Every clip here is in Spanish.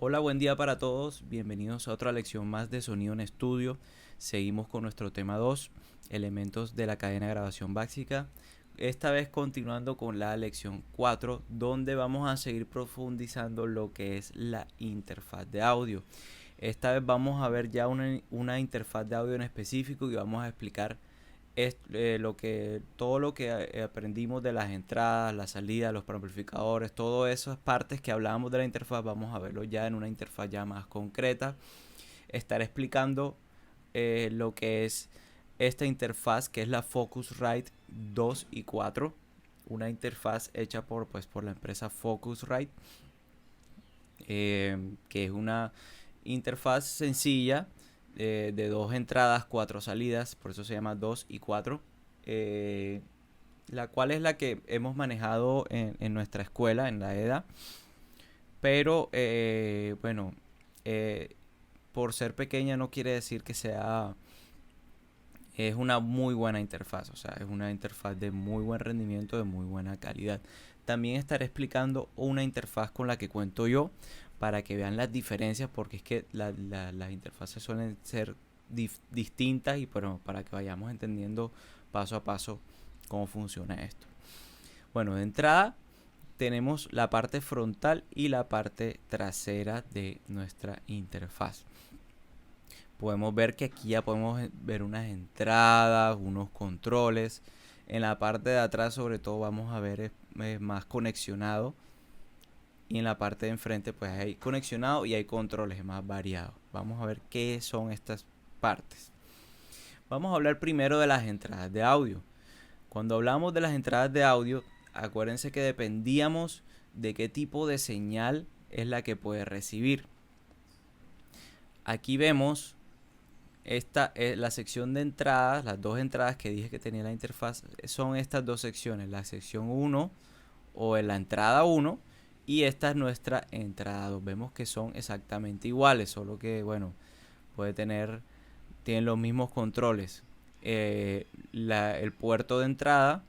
Hola, buen día para todos. Bienvenidos a otra lección más de Sonido en Estudio. Seguimos con nuestro tema 2, elementos de la cadena de grabación básica. Esta vez continuando con la lección 4, donde vamos a seguir profundizando lo que es la interfaz de audio. Esta vez vamos a ver ya una interfaz de audio en específico y vamos a explicar todo lo que aprendimos de las entradas, las salidas, los preamplificadores, todas esas partes que hablábamos de la interfaz, vamos a verlo ya en una interfaz ya más concreta. Estaré explicando lo que es esta interfaz, que es la Focusrite 2 y 4, una interfaz hecha por la empresa Focusrite, que es una interfaz sencilla de dos entradas, cuatro salidas, por eso se llama 2 y 4, la cual es la que hemos manejado en nuestra escuela, en la EDA, pero bueno, por ser pequeña no quiere decir que es una muy buena interfaz, o sea, es una interfaz de muy buen rendimiento, de muy buena calidad. También estaré explicando una interfaz con la que cuento yo, para que vean las diferencias, porque es que las interfaces suelen ser distintas y para que vayamos entendiendo paso a paso cómo funciona esto. Bueno, de entrada tenemos la parte frontal y la parte trasera de nuestra interfaz. Podemos ver que aquí ya podemos ver unas entradas, unos controles. En la parte de atrás sobre todo vamos a ver más conexionado. Y en la parte de enfrente pues hay conexionado y hay controles más variados. Vamos a ver qué son estas partes. Vamos a hablar primero de las entradas de audio. Cuando hablamos de las entradas de audio, acuérdense que dependíamos de qué tipo de señal es la que puede recibir. Aquí vemos esta es la sección de entradas, las dos entradas que dije que tenía la interfaz, son estas dos secciones, la sección 1 o en la entrada 1 y esta es nuestra entrada 2. Vemos que son exactamente iguales, solo que bueno, tienen los mismos controles. El puerto de entrada,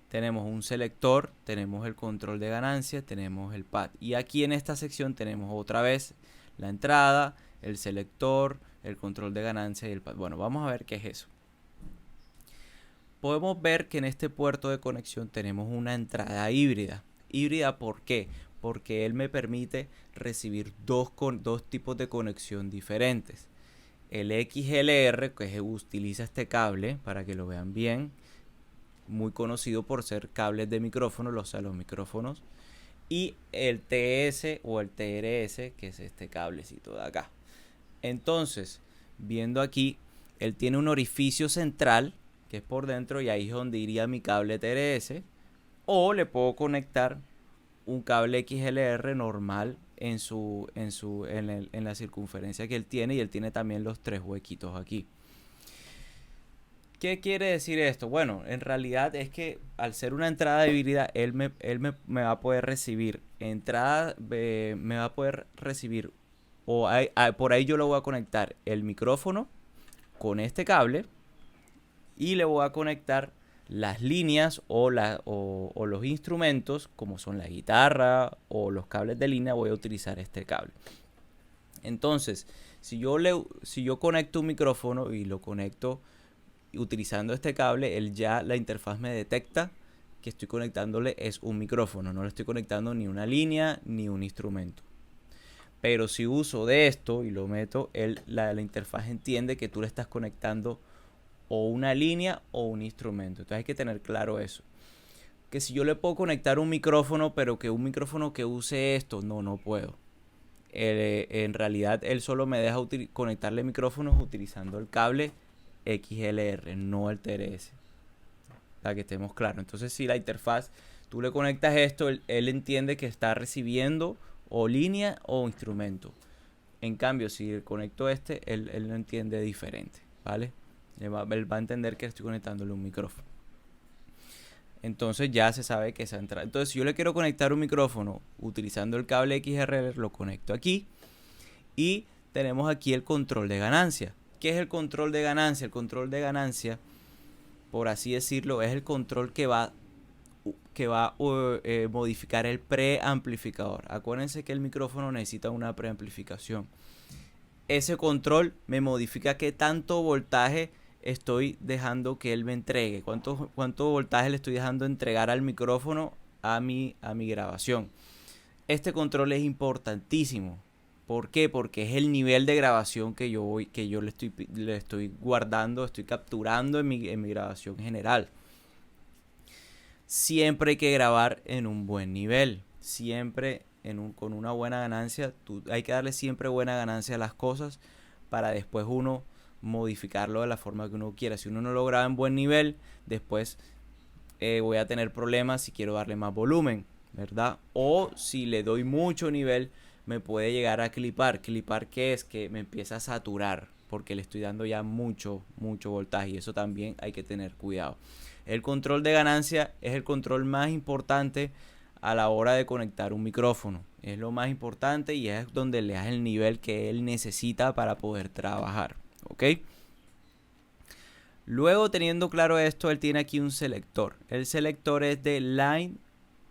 tenemos un selector, tenemos el control de ganancia, tenemos el pad. Y aquí en esta sección tenemos otra vez la entrada, el selector, el control de ganancia y el pad. Bueno, vamos a ver qué es eso. Podemos ver que en este puerto de conexión tenemos una entrada híbrida. ¿Híbrida por qué? Porque él me permite recibir dos tipos de conexión diferentes. El XLR, que utiliza este cable, para que lo vean bien, muy conocido por ser cables de micrófono, los micrófonos, y el TS o el TRS, que es este cablecito de acá. Entonces, viendo aquí, él tiene un orificio central, que es por dentro, y ahí es donde iría mi cable TRS, o le puedo conectar un cable XLR normal en la circunferencia que él tiene, y él tiene también los tres huequitos aquí. ¿Qué quiere decir esto? Bueno, en realidad es que al ser una entrada híbrida, él me va a poder recibir me va a poder recibir, por ahí yo le voy a conectar el micrófono con este cable y le voy a conectar las líneas o los instrumentos, como son la guitarra o los cables de línea, voy a utilizar este cable. Entonces, si yo conecto un micrófono y lo conecto utilizando este cable, la interfaz me detecta que estoy conectándole es un micrófono, no le estoy conectando ni una línea ni un instrumento. Pero si uso de esto y lo meto, la interfaz entiende que tú le estás conectando o una línea o un instrumento. Entonces hay que tener claro eso. Que si yo le puedo conectar un micrófono, pero que un micrófono que use esto, no puedo. En realidad él solo me deja conectarle micrófonos utilizando el cable XLR, no el TRS, para que estemos claros. Entonces si la interfaz, tú le conectas esto, él entiende que está recibiendo o línea o instrumento. En cambio, si conecto él lo entiende diferente, ¿vale? Él va a entender que estoy conectándole un micrófono. Entonces ya se sabe que esa entrada. Entonces si yo le quiero conectar un micrófono utilizando el cable XLR, lo conecto aquí. Y tenemos aquí el control de ganancia. ¿Qué es el control de ganancia? El control de ganancia, por así decirlo, es el control que va modificar el preamplificador. Acuérdense que el micrófono necesita una preamplificación. Ese control me modifica qué tanto voltaje estoy dejando que él me entregue, cuánto voltaje le estoy dejando entregar al micrófono a mi grabación. Este control es importantísimo. ¿Por qué? Porque es el nivel de grabación que yo le estoy guardando, estoy capturando en mi grabación general. Siempre hay que grabar en un buen nivel, siempre con una buena ganancia. Hay que darle siempre buena ganancia a las cosas para después uno modificarlo de la forma que uno quiera. Si uno no lo graba en buen nivel, después voy a tener problemas si quiero darle más volumen, ¿verdad? O si le doy mucho nivel, me puede llegar a clipar. ¿Clipar qué es? Que me empieza a saturar porque le estoy dando ya mucho voltaje, y eso también hay que tener cuidado. El control de ganancia es el control más importante a la hora de conectar un micrófono. Es lo más importante y es donde le das el nivel que él necesita para poder trabajar. ¿Ok? Luego, teniendo claro esto, él tiene aquí un selector. El selector es de Line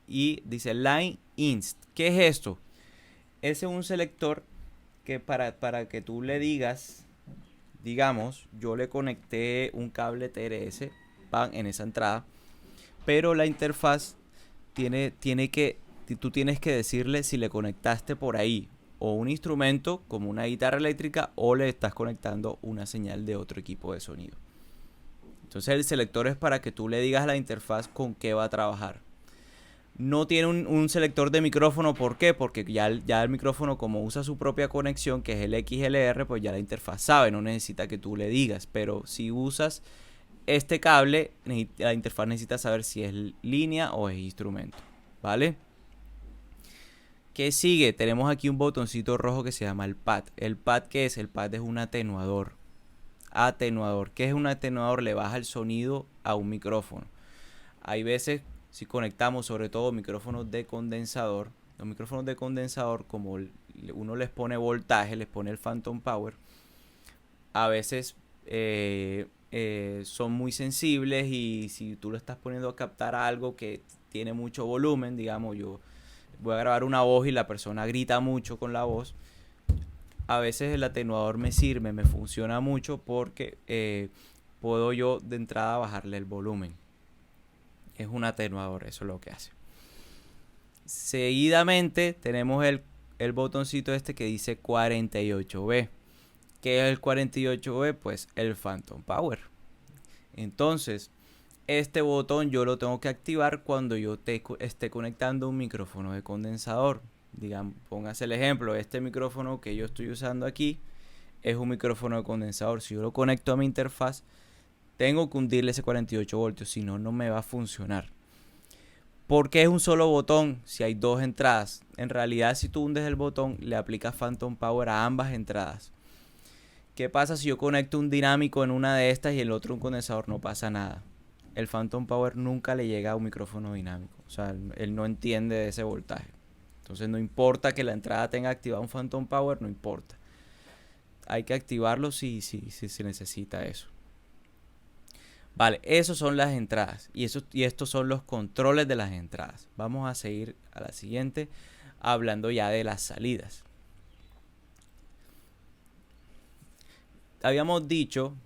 y dice Line Inst. ¿Qué es esto? Ese es un selector que para que tú le digas, digamos, yo le conecté un cable TRS en esa entrada, pero la interfaz tú tienes que decirle si le conectaste por ahí o un instrumento como una guitarra eléctrica o le estás conectando una señal de otro equipo de sonido. Entonces el selector es para que tú le digas a la interfaz con qué va a trabajar. No tiene un selector de micrófono. ¿Por qué? Porque ya el micrófono, como usa su propia conexión, que es el XLR, pues ya la interfaz sabe, no necesita que tú le digas. Pero si usas este cable, la interfaz necesita saber si es línea o es instrumento, ¿vale? ¿Qué sigue? Tenemos aquí un botoncito rojo que se llama el pad. ¿El pad qué es? El pad es un atenuador. ¿Qué es un atenuador? Le baja el sonido a un micrófono. Hay veces, si conectamos sobre todo micrófonos de condensador, los micrófonos de condensador, como uno les pone voltaje, les pone el phantom power, a veces son muy sensibles, y si tú lo estás poniendo a captar algo que tiene mucho volumen, digamos, yo voy a grabar una voz y la persona grita mucho con la voz, a veces el atenuador me sirve, me funciona mucho porque puedo yo de entrada bajarle el volumen. Es un atenuador, eso es lo que hace. Seguidamente tenemos el botoncito este que dice 48B. ¿Qué es el 48B? Pues el Phantom Power. Entonces, este botón yo lo tengo que activar cuando yo esté conectando un micrófono de condensador. Digamos, póngase el ejemplo, este micrófono que yo estoy usando aquí es un micrófono de condensador. Si yo lo conecto a mi interfaz, tengo que hundirle ese 48 voltios, si no, no me va a funcionar. ¿Por qué es un solo botón si hay dos entradas? En realidad, si tú hundes el botón, le aplicas Phantom Power a ambas entradas. ¿Qué pasa si yo conecto un dinámico en una de estas y el otro un condensador? No pasa nada. El Phantom Power nunca le llega a un micrófono dinámico. O sea, él no entiende de ese voltaje. Entonces no importa que la entrada tenga activado un Phantom Power, no importa. Hay que activarlo si se necesita eso. Vale, esos son las entradas y estos son los controles de las entradas. Vamos a seguir a la siguiente hablando ya de las salidas. Habíamos dicho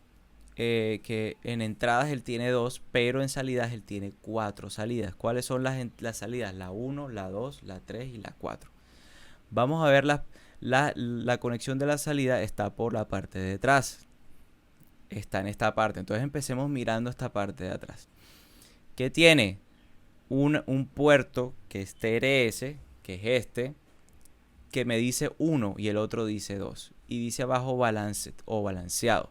que en entradas él tiene 2, pero en salidas él tiene 4 salidas. ¿Cuáles son las salidas? La 1, la 2, la 3 y la 4. Vamos a ver la conexión de la salida está por la parte de atrás. Está en esta parte. Entonces empecemos mirando esta parte de atrás. ¿Qué tiene? Un puerto que es TRS, que es este, que me dice 1 y el otro dice 2. Y dice abajo balance o balanceado.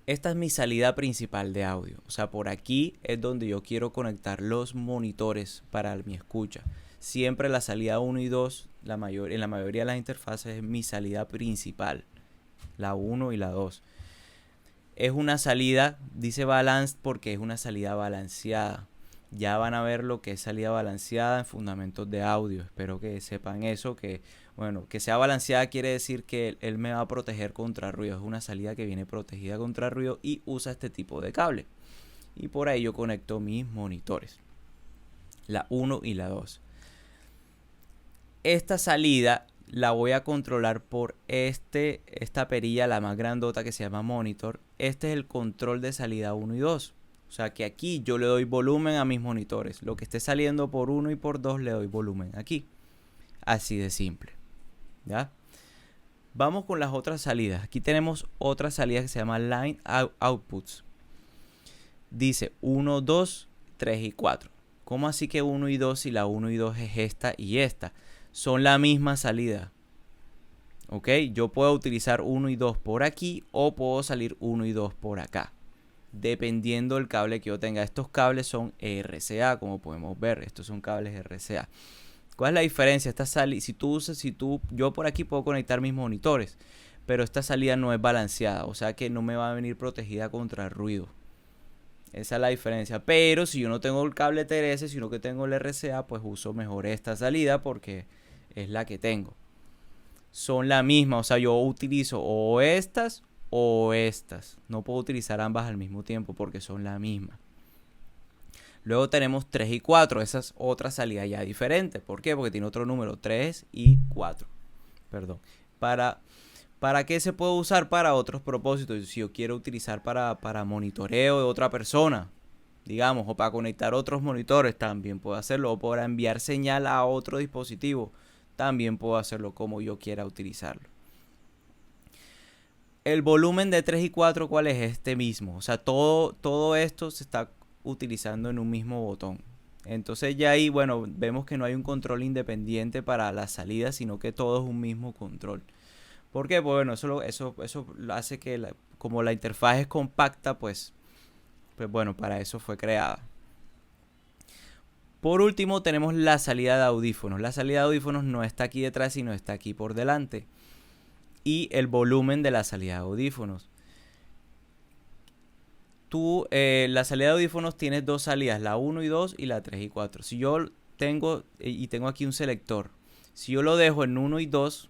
Esta es mi salida principal de audio. O sea, por aquí es donde yo quiero conectar los monitores para mi escucha. Siempre la salida 1 y 2, en la mayoría de las interfaces, es mi salida principal. La 1 y la 2. Es una salida, dice balanced porque es una salida balanceada. Ya van a ver lo que es salida balanceada en fundamentos de audio. Espero que sepan eso, que sea balanceada quiere decir que él me va a proteger contra ruido. Es una salida que viene protegida contra ruido y usa este tipo de cable. Y por ahí yo conecto mis monitores. la 1 y la 2. Esta salida la voy a controlar por esta perilla, la más grandota, que se llama monitor. Este es el control de salida 1 y 2. O sea que aquí yo le doy volumen a mis monitores. Lo que esté saliendo por 1 y por 2 le doy volumen aquí. Así de simple. ¿Ya? Vamos con las otras salidas. Aquí tenemos otra salida que se llama Line Outputs. Dice 1, 2, 3 y 4. ¿Cómo así que 1 y 2 si la 1 y 2 es esta y esta? Son la misma salida. ¿Ok? Yo puedo utilizar 1 y 2 por aquí o puedo salir 1 y 2 por acá. Dependiendo del cable que yo tenga. Estos cables son RCA, como podemos ver. Estos son cables RCA. ¿Cuál es la diferencia? Esta salida, yo por aquí puedo conectar mis monitores, pero esta salida no es balanceada, o sea que no me va a venir protegida contra el ruido. Esa es la diferencia. Pero si yo no tengo el cable TRS, sino que tengo el RCA, pues uso mejor esta salida porque es la que tengo. Son la misma, o sea, yo utilizo o estas o estas. No puedo utilizar ambas al mismo tiempo porque son la misma. Luego tenemos 3 y 4. Esa es otra salida ya diferente. ¿Por qué? Porque tiene otro número, 3 y 4. Perdón. ¿Para qué se puede usar? Para otros propósitos. Si yo quiero utilizar para monitoreo de otra persona, digamos, o para conectar otros monitores, también puedo hacerlo. O para enviar señal a otro dispositivo, también puedo hacerlo como yo quiera utilizarlo. El volumen de 3 y 4, ¿cuál es? Este mismo. O sea, todo esto se está utilizando en un mismo botón. Entonces ya ahí, bueno, vemos que no hay un control independiente para la salida, sino que todo es un mismo control. ¿Por qué? Pues bueno, eso hace que como la interfaz es compacta, pues bueno, para eso fue creada. Por último tenemos la salida de audífonos. La salida de audífonos no está aquí detrás, sino está aquí por delante. Y el volumen de la salida de audífonos. La salida de audífonos tienes dos salidas, la 1 y 2 y la 3 y 4. Si yo tengo aquí un selector, si yo lo dejo en 1 y 2,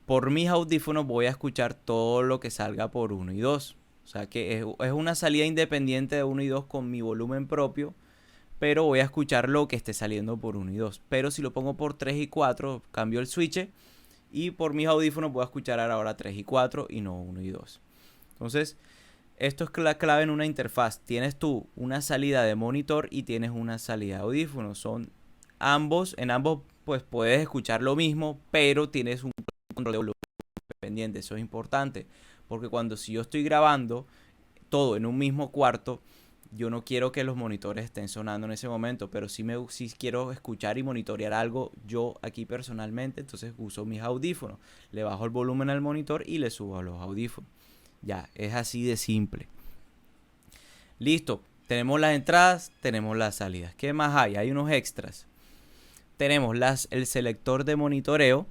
por mis audífonos voy a escuchar todo lo que salga por 1 y 2. O sea que es una salida independiente de 1 y 2 con mi volumen propio, pero voy a escuchar lo que esté saliendo por 1 y 2. Pero si lo pongo por 3 y 4, cambio el switch y por mis audífonos voy a escuchar ahora 3 y 4 y no 1 y 2. Entonces, esto es la clave en una interfaz. Tienes tú una salida de monitor y tienes una salida de audífonos. En ambos pues puedes escuchar lo mismo, pero tienes un control de volumen independiente. Eso es importante, porque si yo estoy grabando todo en un mismo cuarto, yo no quiero que los monitores estén sonando en ese momento, pero si quiero escuchar y monitorear algo yo aquí personalmente, entonces uso mis audífonos. Le bajo el volumen al monitor y le subo a los audífonos. Ya, es así de simple. Listo, tenemos las entradas, tenemos las salidas. ¿Qué más hay? Hay unos extras. Tenemos el selector de monitoreo.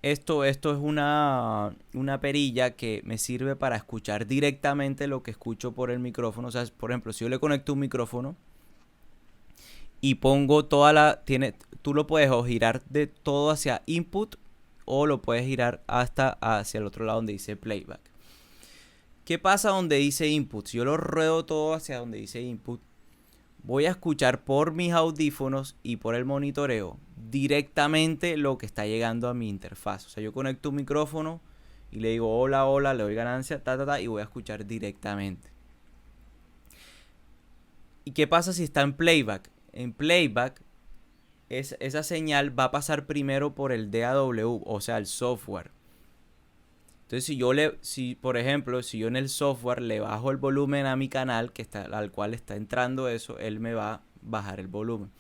Esto es una perilla que me sirve para escuchar directamente lo que escucho por el micrófono. O sea, por ejemplo, si yo le conecto un micrófono y pongo tú lo puedes o girar de todo hacia input o lo puedes girar hasta hacia el otro lado donde dice playback. ¿Qué pasa donde dice input? Si yo lo ruedo todo hacia donde dice input, voy a escuchar por mis audífonos y por el monitoreo directamente lo que está llegando a mi interfaz. O sea, yo conecto un micrófono y le digo hola, hola, le doy ganancia, y voy a escuchar directamente. ¿Y qué pasa si está en playback? En playback, esa señal va a pasar primero por el DAW, o sea, el software. Entonces, por ejemplo, si yo en el software le bajo el volumen a mi canal, al cual está entrando eso, él me va a bajar el volumen.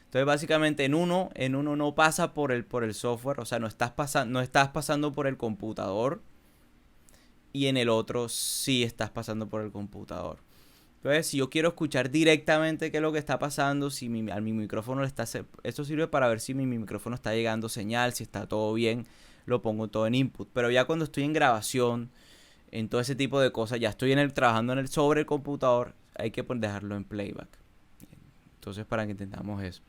Entonces, básicamente, en uno no pasa por el software, o sea, no estás pasando por el computador, y en el otro sí estás pasando por el computador. Entonces, si yo quiero escuchar directamente qué es lo que está pasando, si a mi micrófono esto sirve para ver si mi micrófono está llegando señal, si está todo bien, lo pongo todo en input. Pero ya cuando estoy en grabación, en todo ese tipo de cosas, ya estoy trabajando sobre el computador, hay que dejarlo en playback. Entonces, para que entendamos eso.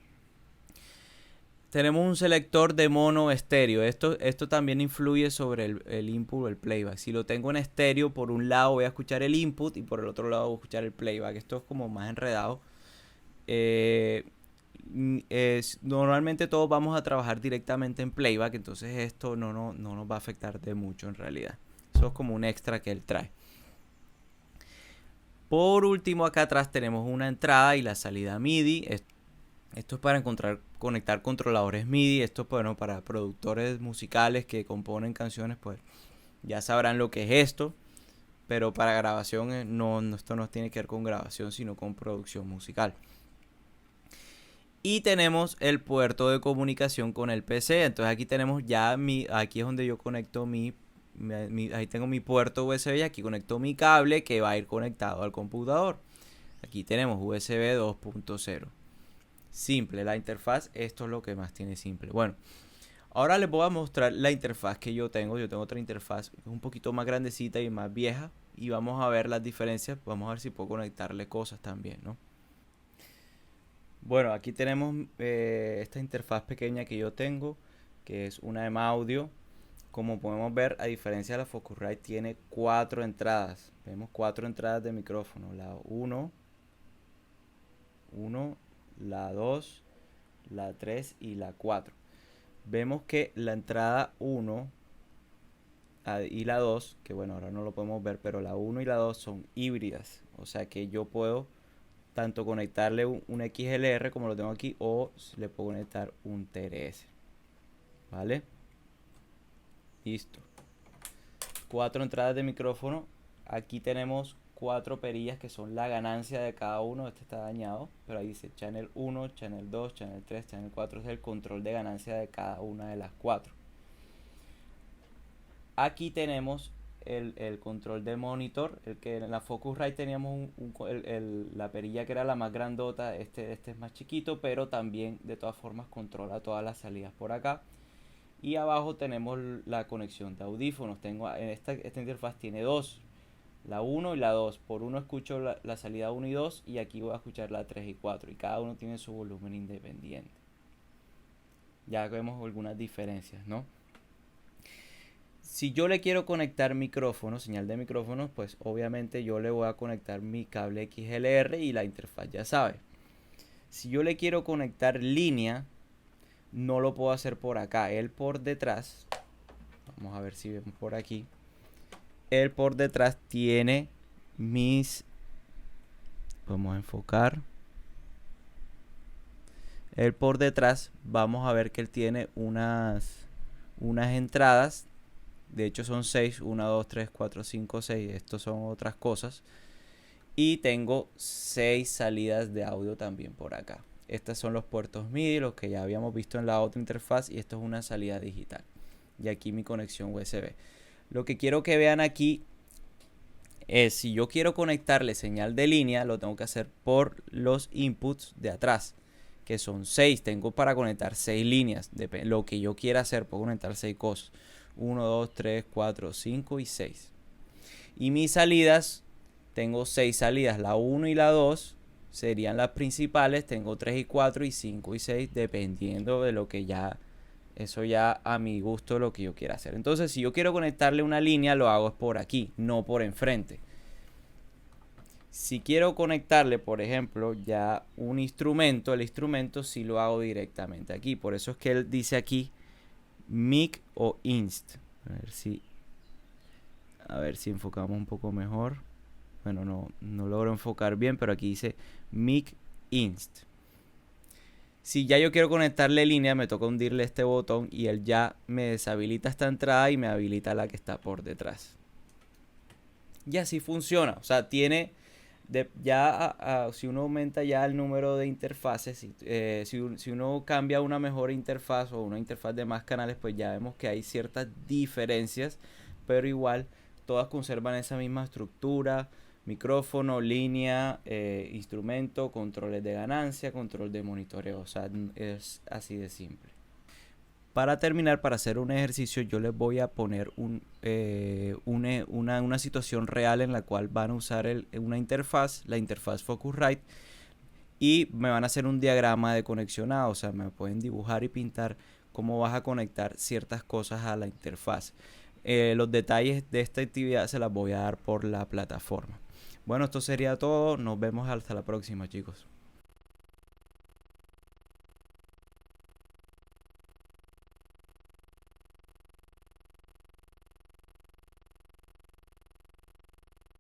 Tenemos un selector de mono estéreo. Esto también influye sobre el input o el playback. Si lo tengo en estéreo, por un lado voy a escuchar el input y por el otro lado voy a escuchar el playback. Esto es como más enredado. Eh, Normalmente todos vamos a trabajar directamente en playback, entonces esto no nos va a afectar de mucho en realidad. Eso es como un extra que él trae. Por último, acá atrás tenemos una entrada y la salida MIDI. Esto es para conectar controladores MIDI. Esto es, bueno, para productores musicales que componen canciones, pues ya sabrán lo que es esto. Pero para grabación, esto no tiene que ver con grabación, sino con producción musical. Y tenemos el puerto de comunicación con el PC. Entonces aquí tenemos ya aquí es donde yo conecto ahí tengo mi puerto USB y aquí conecto mi cable que va a ir conectado al computador. Aquí tenemos USB 2.0. Simple, la interfaz, esto es lo que más tiene simple. Bueno, ahora les voy a mostrar la interfaz que yo tengo. Yo tengo otra interfaz un poquito más grandecita y más vieja. Y vamos a ver las diferencias. Vamos a ver si puedo conectarle cosas también, ¿no? Bueno, aquí tenemos esta interfaz pequeña que yo tengo, que es una EMA audio. Como podemos ver, a diferencia de la Focusrite, tiene 4 entradas. Vemos 4 entradas de micrófono. La 1, la 2, la 3 y la 4. Vemos que la entrada 1 y la 2, que bueno, ahora no lo podemos ver, pero la 1 y la 2 son híbridas. O sea que yo puedo tanto conectarle un XLR como lo tengo aquí, o le puedo conectar un TRS. ¿Vale? Listo. 4 entradas de micrófono. Aquí tenemos 4 perillas que son la ganancia de cada uno. Este está dañado, pero ahí dice channel 1, channel 2, channel 3, channel 4. Es el control de ganancia de cada una de las 4. Aquí tenemos el control de monitor. El que en la Focusrite teníamos la perilla que era la más grandota. Este es más chiquito, pero también de todas formas controla todas las salidas por acá. Y abajo tenemos la conexión de audífonos. Esta interfaz tiene 2, la 1 y la 2. Por uno escucho la salida 1 y 2, y aquí voy a escuchar la 3 y 4. Y cada uno tiene su volumen independiente. Ya vemos algunas diferencias, ¿no? Si yo le quiero conectar micrófono, señal de micrófono, pues obviamente yo le voy a conectar mi cable XLR y la interfaz ya sabe. Si yo le quiero conectar línea, no lo puedo hacer por acá. Él por detrás, vamos a ver si vemos por aquí. Él por detrás tiene vamos a enfocar. Él por detrás, vamos a ver que él tiene unas entradas. De hecho son 6, 1, 2, 3, 4, 5, 6. Estos son otras cosas. Y tengo 6 salidas de audio también por acá. Estos son los puertos MIDI, los que ya habíamos visto en la otra interfaz. Y esto es una salida digital. Y aquí mi conexión USB. Lo que quiero que vean aquí es, si yo quiero conectarle señal de línea, lo tengo que hacer por los inputs de atrás, que son 6. Tengo para conectar 6 líneas. Lo que yo quiera hacer, puedo conectar 6 cosas. 1, 2, 3, 4, 5 y 6. Y mis salidas, tengo 6 salidas. La 1 y la 2 serían las principales. Tengo 3 y 4 y 5 y 6, dependiendo de lo que ya, eso ya a mi gusto, lo que yo quiera hacer. Entonces, si yo quiero conectarle una línea, lo hago por aquí, no por enfrente. Si quiero conectarle, por ejemplo, ya un instrumento, el instrumento sí lo hago directamente aquí. Por eso es que él dice aquí mic o inst. A ver si enfocamos un poco mejor. Bueno, no logro enfocar bien, pero aquí dice mic inst. Si ya yo quiero conectarle línea, me toca hundirle este botón y él ya me deshabilita esta entrada y me habilita la que está por detrás. Y así funciona. O sea, tiene si uno aumenta ya el número de interfaces, si uno cambia una mejor interfaz o una interfaz de más canales, pues ya vemos que hay ciertas diferencias, pero igual todas conservan esa misma estructura: micrófono, línea, instrumento, controles de ganancia, control de monitoreo. O sea, es así de simple. Para terminar, para hacer un ejercicio, yo les voy a poner una situación real en la cual van a usar una interfaz, la interfaz Focusrite, y me van a hacer un diagrama de conexionado. O sea, me pueden dibujar y pintar cómo vas a conectar ciertas cosas a la interfaz. Los detalles de esta actividad se las voy a dar por la plataforma. Bueno, esto sería todo. Nos vemos hasta la próxima, chicos.